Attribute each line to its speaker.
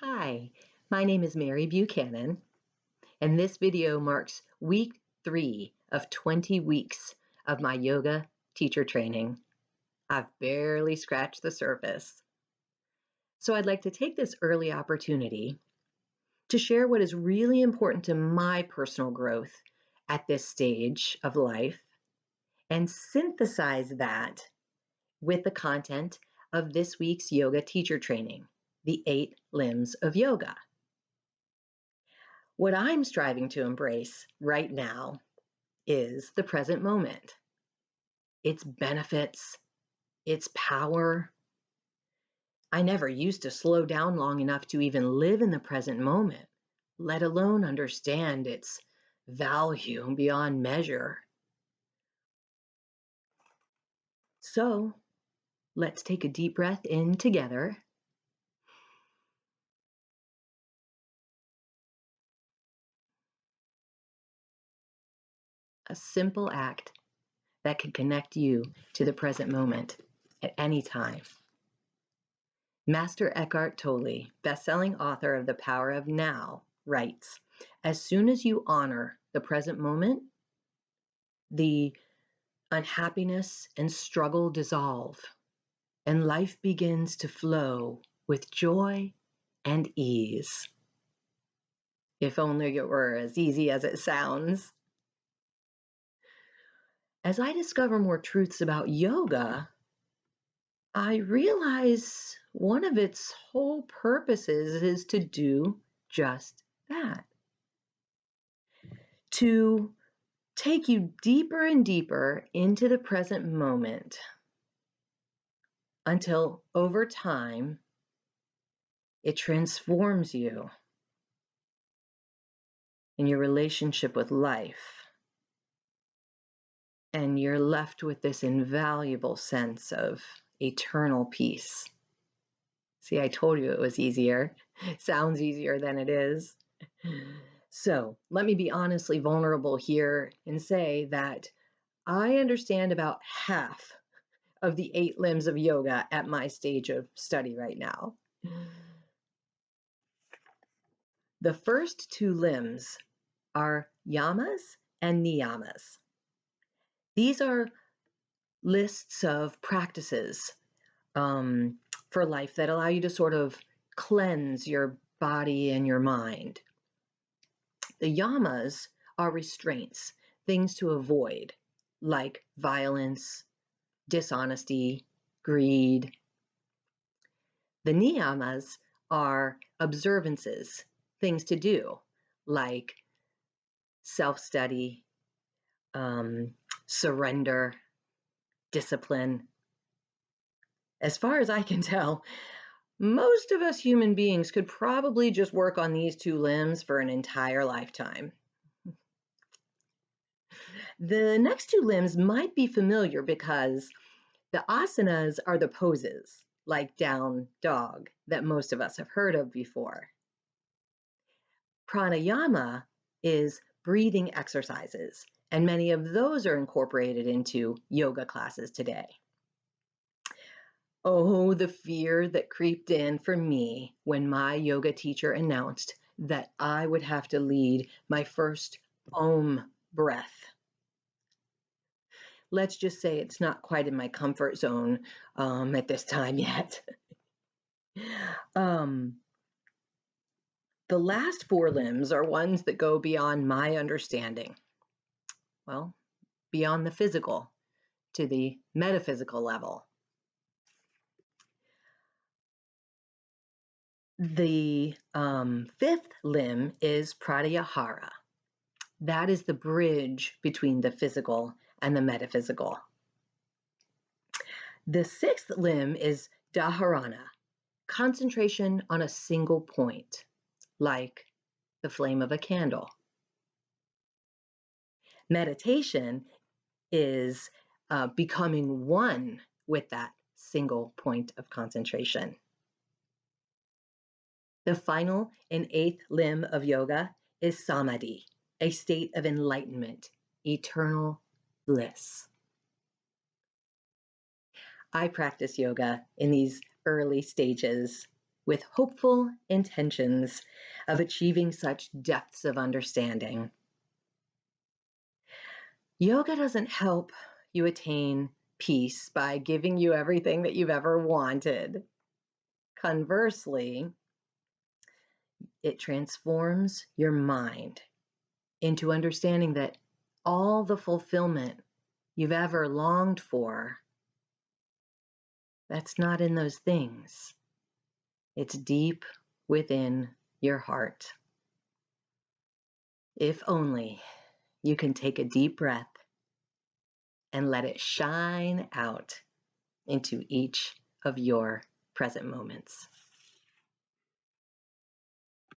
Speaker 1: Hi, my name is Mary Buchanan, and this video marks week 3 of 20 weeks of my yoga teacher training. I've barely scratched the surface. So I'd like to take this early opportunity to share what is really important to my personal growth at this stage of life and synthesize that with the content of this week's yoga teacher training, the 8 limbs of yoga. What I'm striving to embrace right now is the present moment, its benefits, its power. I never used to slow down long enough to even live in the present moment, let alone understand its value beyond measure. So let's take a deep breath in together. A simple act that can connect you to the present moment at any time. Master Eckhart Tolle, best-selling author of The Power of Now, writes, "As soon as you honor the present moment, the unhappiness and struggle dissolve, and life begins to flow with joy and ease." If only it were as easy as it sounds. As I discover more truths about yoga, I realize one of its whole purposes is to do just that. To take you deeper and deeper into the present moment until over time it transforms you in your relationship with life. And you're left with this invaluable sense of eternal peace. See, I told you it was easier. Sounds easier than it is. So let me be honestly vulnerable here and say that I understand about half of the 8 limbs of yoga at my stage of study right now. The first 2 limbs are yamas and niyamas. These are lists of practices for life that allow you to sort of cleanse your body and your mind. The yamas are restraints, things to avoid, like violence, dishonesty, greed. The niyamas are observances, things to do, like self-study, surrender, discipline. As far as I can tell, most of us human beings could probably just work on these 2 limbs for an entire lifetime. The next 2 limbs might be familiar because the asanas are the poses, like down dog, that most of us have heard of before. Pranayama is breathing exercises, and many of those are incorporated into yoga classes today. Oh, the fear that creeped in for me when my yoga teacher announced that I would have to lead my first Om breath. Let's just say it's not quite in my comfort zone at this time yet. The last 4 limbs are ones that go beyond my understanding. Well, beyond the physical to the metaphysical level. The 5th limb is pratyahara. That is the bridge between the physical and the metaphysical. The 6th limb is dharana, concentration on a single point, like the flame of a candle. Meditation is becoming one with that single point of concentration. The final and 8th limb of yoga is samadhi, a state of enlightenment, eternal bliss. I practice yoga in these early stages with hopeful intentions of achieving such depths of understanding. Yoga doesn't help you attain peace by giving you everything that you've ever wanted. Conversely, it transforms your mind into understanding that all the fulfillment you've ever longed for, that's not in those things. It's deep within your heart. If only you can take a deep breath and let it shine out into each of your present moments.